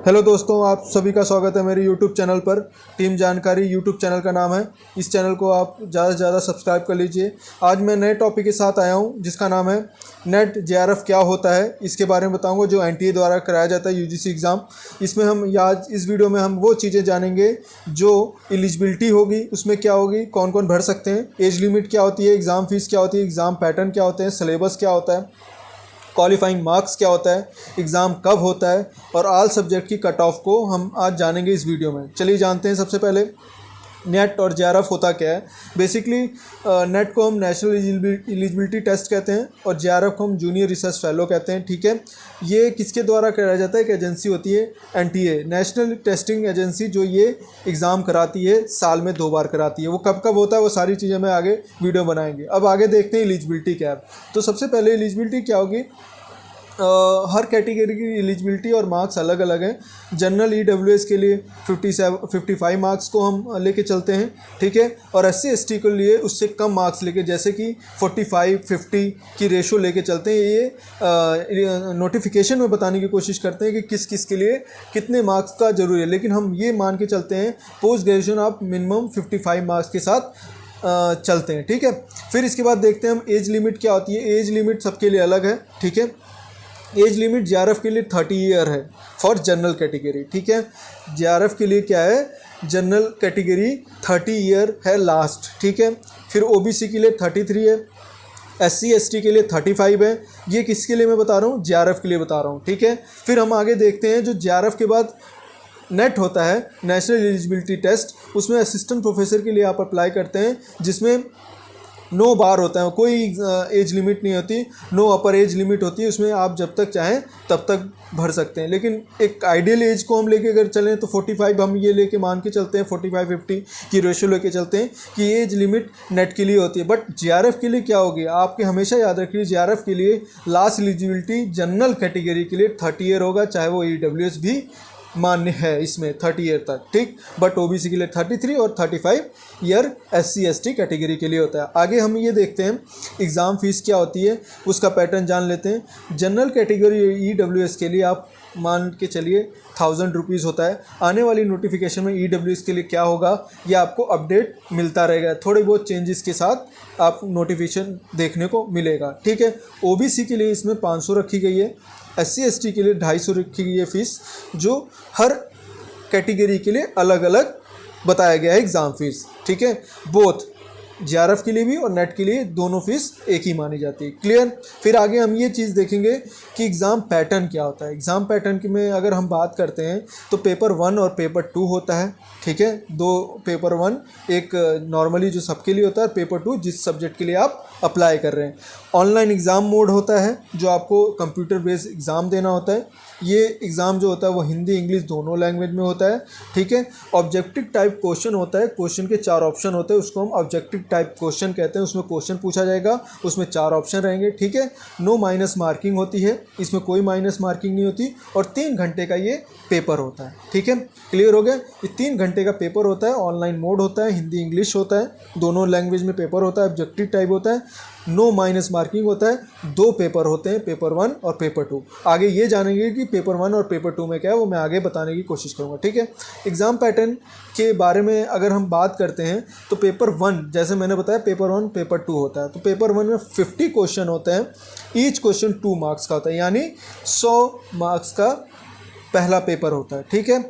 Hello दोस्तों, आप सभी का स्वागत है मेरे यूट्यूब चैनल पर। टीम जानकारी यूट्यूब चैनल का नाम है। इस चैनल को आप ज़्यादा से ज़्यादा सब्सक्राइब कर लीजिए। आज मैं नए टॉपिक के साथ आया हूं जिसका नाम है नेट जेआरएफ क्या होता है, इसके बारे में बताऊंगा जो एनटीए द्वारा कराया जाता है यूजीसी एग्ज़ाम। इसमें हम आज इस वीडियो में हम वो चीज़ें जानेंगे जो एलिजिबिलिटी होगी, उसमें क्या होगी, कौन कौन भर सकते हैं, एज लिमिट क्या होती है, एग्ज़ाम फीस क्या होती है, एग्ज़ाम पैटर्न क्या होते हैं, सिलेबस क्या होता है, क्वालिफाइंग मार्क्स क्या होता है, एग्ज़ाम कब होता है और ऑल सब्जेक्ट की कट ऑफ को हम आज जानेंगे इस वीडियो में। चलिए जानते हैं। सबसे पहले नेट और जेआरएफ होता क्या है। बेसिकली नेट को हम नेशनल एलिजिबिलिटी टेस्ट कहते हैं और जेआरएफ को हम जूनियर रिसर्च फेलो कहते हैं। ठीक है, ये किसके द्वारा कराया जाता है? एक एजेंसी होती है एनटीए, नेशनल टेस्टिंग एजेंसी, जो ये एग्ज़ाम कराती है, साल में 2 बार कराती है। वो कब कब होता है वो सारी चीज़ें मैं आगे वीडियो बनाएंगे। अब आगे देखते हैं एलिजिबिलिटी क्या है। तो सबसे पहले एलिजिबिलिटी क्या होगी, हर कैटेगरी की एलिजिबिलिटी और मार्क्स अलग अलग हैं। जनरल ईडब्ल्यूएस के लिए 55 मार्क्स को हम लेके चलते हैं, ठीक है, और एससी एसटी के लिए उससे कम मार्क्स लेके, जैसे कि 45-50 की रेशो लेके चलते हैं। ये नोटिफिकेशन में बताने की कोशिश करते हैं कि किस किस के लिए कितने मार्क्स का ज़रूरी है, लेकिन हम ये मान के चलते हैं पोस्ट ग्रेजुएशन आप मिनिमम 55 मार्क्स के साथ चलते हैं। ठीक है, फिर इसके बाद देखते हैं हम एज लिमिट क्या होती है। एज लिमिट सबके लिए अलग है, ठीक है। एज लिमिट जेआरएफ के लिए 30 ईयर है फॉर जनरल कैटेगरी, ठीक है। जेआरएफ के लिए क्या है, जनरल कैटेगरी 30 ईयर है लास्ट, ठीक है। फिर ओबीसी के लिए 33 है, एससी एसटी के लिए 35 है। ये किसके लिए मैं बता रहा हूँ? जेआरएफ के लिए बता रहा हूँ, ठीक है। फिर हम आगे देखते हैं जो जेआरएफ के बाद नेट होता है, नेशनल एलिजिबिलिटी टेस्ट, उसमें असिस्टेंट प्रोफेसर के लिए आप अप्लाई करते हैं, जिसमें 9 बार होता है, कोई एज लिमिट नहीं होती, नो अपर एज लिमिट होती है। उसमें आप जब तक चाहें तब तक भर सकते हैं, लेकिन एक आइडियल एज को हम लेके अगर चलें तो 45 हम ये लेके मान के चलते हैं, 45-50 की रेशो लेके चलते हैं कि एज लिमिट नेट के लिए होती है। बट जेआरएफ के लिए क्या होगी, आपके हमेशा याद रखिए, जेआरएफ के लिए लास्ट एलिजिबिलिटी जनरल कैटेगरी के लिए 30 ईयर होगा, चाहे वो ईडब्ल्यूएस भी मान्य है इसमें 30 ईयर तक, ठीक। बट ओबीसी के लिए 33 और 35 ईयर एससी एसटी कैटेगरी के लिए होता है। आगे हम ये देखते हैं एग्ज़ाम फीस क्या होती है, उसका पैटर्न जान लेते हैं। जनरल कैटेगरी ईडब्ल्यूएस के लिए आप मान के चलिए 1000 रुपीज़ होता है। आने वाली नोटिफिकेशन में ईडब्ल्यूएस के लिए क्या होगा ये आपको अपडेट मिलता रहेगा, थोड़े बहुत चेंजेस के साथ आप नोटिफिकेशन देखने को मिलेगा, ठीक है। ओबीसी के लिए इसमें 500 रखी गई है, एससी एसटी के लिए 250 रखी गई है फीस, जो हर कैटेगरी के लिए अलग अलग बताया गया है एग्ज़ाम फीस, ठीक है। बोथ जेआरएफ के लिए भी और नेट के लिए दोनों फीस एक ही मानी जाती है। क्लियर। फिर आगे हम ये चीज़ देखेंगे कि एग्ज़ाम पैटर्न क्या होता है। एग्ज़ाम पैटर्न की में अगर हम बात करते हैं तो पेपर 1 और पेपर 2 होता है, ठीक है। 2 पेपर 1 एक नॉर्मली जो सबके लिए होता है, पेपर 2 जिस सब्जेक्ट के लिए आप अप्लाई कर रहे हैं। ऑनलाइन एग्ज़ाम मोड होता है जो आपको कंप्यूटर बेस्ड एग्ज़ाम देना होता है। ये एग्ज़ाम जो होता है वो हिंदी इंग्लिश दोनों लैंग्वेज में होता है, ठीक है। ऑब्जेक्टिव टाइप क्वेश्चन होता है, क्वेश्चन के 4 ऑप्शन होते हैं, उसको हम ऑब्जेक्टिव टाइप क्वेश्चन कहते हैं। उसमें क्वेश्चन पूछा जाएगा, उसमें 4 ऑप्शन रहेंगे, ठीक है। नो माइनस मार्किंग होती है, इसमें कोई माइनस मार्किंग नहीं होती, और 3 घंटे का ये पेपर होता है, ठीक है। क्लियर हो गया। ये 3 घंटे का पेपर होता है, ऑनलाइन मोड होता है, हिंदी इंग्लिश होता है, दोनों लैंग्वेज में पेपर होता है, ऑब्जेक्टिव टाइप होता है, नो माइनस मार्किंग होता है। 2 पेपर होते हैं, पेपर 1 और पेपर 2। आगे ये जानेंगे कि पेपर 1 और पेपर 2 में क्या है, वो मैं आगे बताने की कोशिश करूँगा, ठीक है। एग्ज़ाम पैटर्न के बारे में अगर हम बात करते हैं तो पेपर 1 जैसे मैंने बताया, पेपर 1 पेपर 2 होता है। तो पेपर 1 में 50 क्वेश्चन होते हैं, ईच क्वेश्चन 2 मार्क्स का होता है, यानी 100 मार्क्स का पहला पेपर होता है, ठीक है।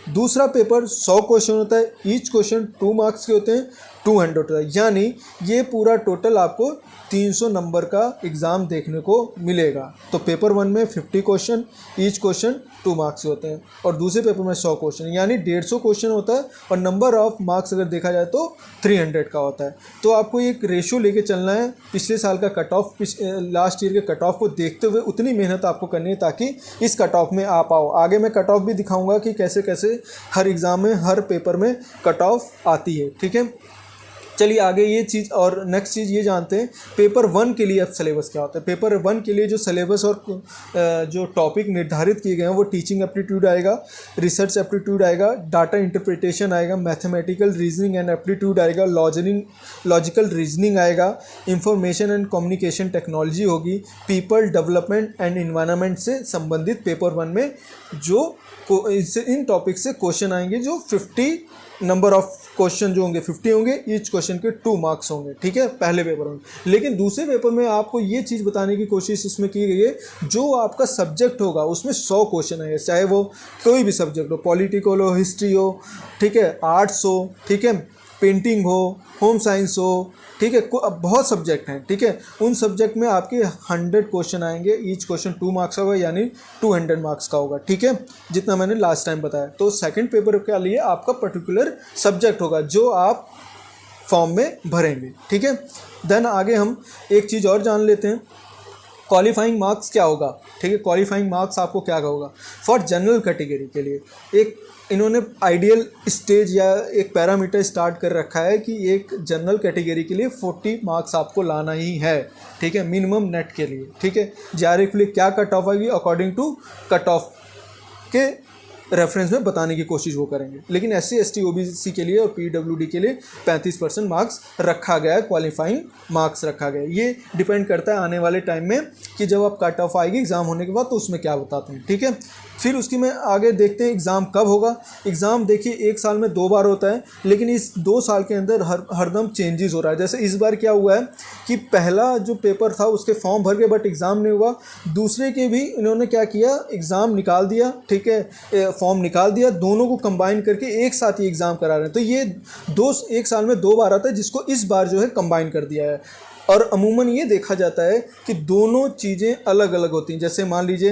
दूसरा पेपर 100 क्वेश्चन होता है, ईच क्वेश्चन 2 मार्क्स के होते हैं, 200 होता है, यानी ये पूरा टोटल आपको 300 नंबर का एग्ज़ाम देखने को मिलेगा। तो पेपर 1 में 50 क्वेश्चन, ईच क्वेश्चन 2 मार्क्स के होते हैं, और दूसरे पेपर में 100 क्वेश्चन यानी 150 क्वेश्चन होता है, और नंबर ऑफ मार्क्स अगर देखा जाए तो 300 का होता है। तो आपको एक रेशो लेके चलना है, पिछले साल का कट ऑफ, लास्ट ईयर के कट ऑफ को देखते हुए उतनी मेहनत आपको करनी है ताकि इस कट ऑफ में आ पाओ। आगे मैं कट ऑफ भी दिखाऊंगा कि कैसे कैसे हर एग्ज़ाम में, हर पेपर में कट ऑफ आती है, ठीक है। चलिए आगे ये चीज़ और नेक्स्ट चीज़ ये जानते हैं पेपर 1 के लिए अब सिलेबस क्या होता है। पेपर 1 के लिए जो सिलेबस और जो टॉपिक निर्धारित किए गए हैं वो टीचिंग एप्टीट्यूड आएगा, रिसर्च एप्टीट्यूड आएगा, डाटा इंटरप्रिटेशन आएगा, मैथमेटिकल रीजनिंग एंड एप्टीट्यूड आएगा, लॉजिकल रीजनिंग आएगा, इंफॉर्मेशन एंड कम्युनिकेशन टेक्नोलॉजी होगी, पीपल डेवलपमेंट एंड इन्वायरमेंट से संबंधित पेपर 1 में जो इन टॉपिक से क्वेश्चन आएंगे, जो 50 नंबर ऑफ क्वेश्चन जो होंगे 50 होंगे, ईच क्वेश्चन के 2 मार्क्स होंगे, ठीक है, पहले पेपर में। लेकिन दूसरे पेपर में आपको ये चीज़ बताने की कोशिश इसमें की गई है, जो आपका सब्जेक्ट होगा उसमें 100 क्वेश्चन आएंगे, चाहे वो कोई भी सब्जेक्ट हो, पॉलिटिकल हो, हिस्ट्री हो, ठीक है, आर्ट्स हो, ठीक है, पेंटिंग हो, होम साइंस हो, ठीक है, बहुत सब्जेक्ट हैं, ठीक है, उन सब्जेक्ट में आपके 100 क्वेश्चन आएंगे, ईच क्वेश्चन 2 मार्क्स का होगा, यानी 200 मार्क्स का होगा, ठीक है, जितना मैंने लास्ट टाइम बताया। तो सेकंड पेपर के लिए आपका पर्टिकुलर सब्जेक्ट होगा जो आप फॉर्म में भरेंगे, ठीक है। देन आगे हम एक चीज़ और जान लेते हैं, क्वालिफाइंग मार्क्स क्या होगा, ठीक है। क्वालिफाइंग मार्क्स आपको क्या होगा फॉर जनरल कैटेगरी के लिए। एक इन्होंने आइडियल स्टेज या एक पैरामीटर स्टार्ट कर रखा है कि एक जनरल कैटेगरी के लिए 40 मार्क्स आपको लाना ही है, ठीक है, मिनिमम नेट के लिए, ठीक है। जेआरएफ के लिए क्या कट ऑफ आएगी अकॉर्डिंग टू कट ऑफ के रेफरेंस में बताने की कोशिश वो करेंगे। लेकिन SC ST OBC के लिए और PWD के लिए 35% मार्क्स रखा गया है, क्वालिफाइंग मार्क्स रखा गया है। ये डिपेंड करता है आने वाले टाइम में कि जब आप कट ऑफ आएगी एग्ज़ाम होने के बाद तो उसमें क्या बताते हैं, ठीक है। फिर उसकी में आगे देखते हैं एग्ज़ाम कब होगा। एग्ज़ाम देखिए 1 साल में 2 बार होता है, लेकिन इस 2 साल के अंदर हरदम चेंजेस हो रहा है। जैसे इस बार क्या हुआ है कि पहला जो पेपर था उसके फॉर्म भर गए बट एग्ज़ाम नहीं हुआ, दूसरे के भी इन्होंने क्या किया, एग्ज़ाम निकाल दिया, ठीक है, फॉर्म निकाल दिया, दोनों को कंबाइन करके एक साथ ही एग्ज़ाम करा रहे हैं। तो ये 1 साल में 2 बार आता है, जिसको इस बार जो है कंबाइन कर दिया है। और अमूमन ये देखा जाता है कि दोनों चीज़ें अलग अलग होती हैं। जैसे मान लीजिए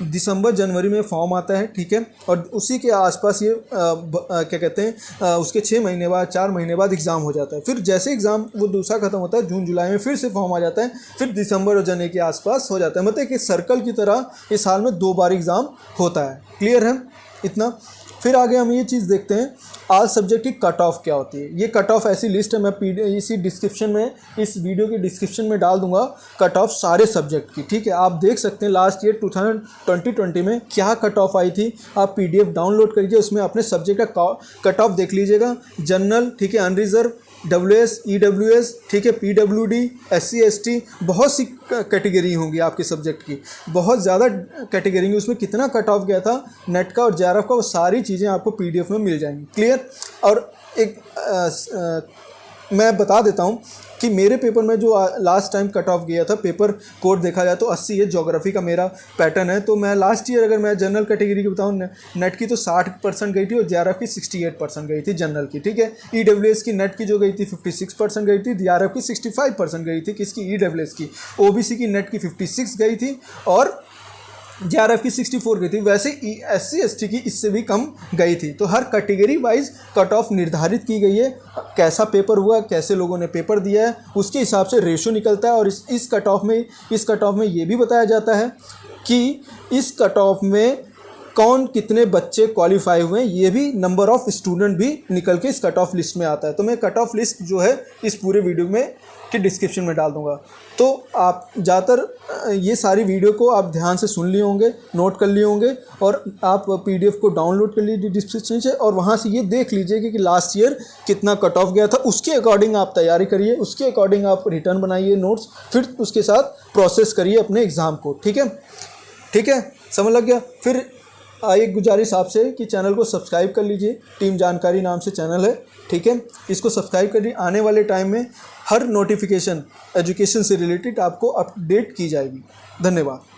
दिसंबर जनवरी में फॉर्म आता है, ठीक है, और उसी के आसपास ये क्या कहते हैं उसके 6 महीने बाद 4 महीने बाद एग्ज़ाम हो जाता है। फिर जैसे एग्ज़ाम वो दूसरा ख़त्म होता है, जून जुलाई में फिर से फॉर्म आ जाता है, फिर दिसंबर और जनवरी के आसपास हो जाता है। मतलब कि सर्कल की तरह इस साल में 2 बार एग्ज़ाम होता है। क्लियर है इतना। फिर आगे हम ये चीज़ देखते हैं आज सब्जेक्ट की कट ऑफ क्या होती है। ये कट ऑफ ऐसी लिस्ट है, मैं इसी डिस्क्रिप्शन में, इस वीडियो के डिस्क्रिप्शन में डाल दूंगा कट ऑफ सारे सब्जेक्ट की, ठीक है। आप देख सकते हैं लास्ट ईयर 2020 में क्या कट ऑफ आई थी। आप PDF डाउनलोड करिए, उसमें अपने सब्जेक्ट का कट ऑफ देख लीजिएगा। जनरल, ठीक है, अनरिजर्व, WS EWS, ठीक है, PWD, SC ST, बहुत सी कैटेगरी होंगी आपके सब्जेक्ट की, बहुत ज़्यादा कैटेगरी होंगी। उसमें कितना कट ऑफ गया था नेट का और JRF का, वो सारी चीज़ें आपको PDF में मिल जाएंगी। क्लियर। और एक मैं बता देता हूँ कि मेरे पेपर में जो लास्ट टाइम कट ऑफ गया था, पेपर कोड देखा जाए तो 80 है, ज्योग्राफी का मेरा पैटर्न है। तो मैं लास्ट ईयर अगर मैं जनरल कैटेगरी की बताऊँ, नेट की तो 60% गई थी और JRF की 68% गई थी जनरल की, ठीक है। EWS की नेट की जो गई थी 56% गई थी, JRF की 65% गई थी, किसकी, EWS की। OBC की नेट की 56 गई थी और JRF की 64 गई थी। वैसे SC ST की इससे भी कम गई थी। तो हर कैटेगरी वाइज कट ऑफ निर्धारित की गई है। कैसा पेपर हुआ, कैसे लोगों ने पेपर दिया है, उसके हिसाब से रेशो निकलता है। और इस कट ऑफ में ये भी बताया जाता है कि इस कट ऑफ में कौन कितने बच्चे क्वालिफाई हुए हैं, ये भी नंबर ऑफ़ स्टूडेंट भी निकल के इस कट ऑफ लिस्ट में आता है। तो मैं कट ऑफ लिस्ट जो है इस पूरे वीडियो में के डिस्क्रिप्शन में डाल दूंगा। तो आप ज़्यादातर ये सारी वीडियो को आप ध्यान से सुन लिए होंगे, नोट कर लिए होंगे, और आप PDF को डाउनलोड कर लीजिए डिस्क्रिप्शन से, और वहाँ से ये देख लीजिए कि लास्ट ईयर कितना कट ऑफ गया था। उसके अकॉर्डिंग आप तैयारी करिए, उसके अकॉर्डिंग आप रिटर्न बनाइए नोट्स, फिर उसके साथ प्रोसेस करिए अपने एग्ज़ाम को, ठीक है। ठीक है, समझ लग गया। फिर एक गुजारिश आपसे कि चैनल को सब्सक्राइब कर लीजिए, टीम जानकारी नाम से चैनल है, ठीक है। इसको सब्सक्राइब करिए, आने वाले टाइम में हर नोटिफिकेशन एजुकेशन से रिलेटेड आपको अपडेट की जाएगी। धन्यवाद।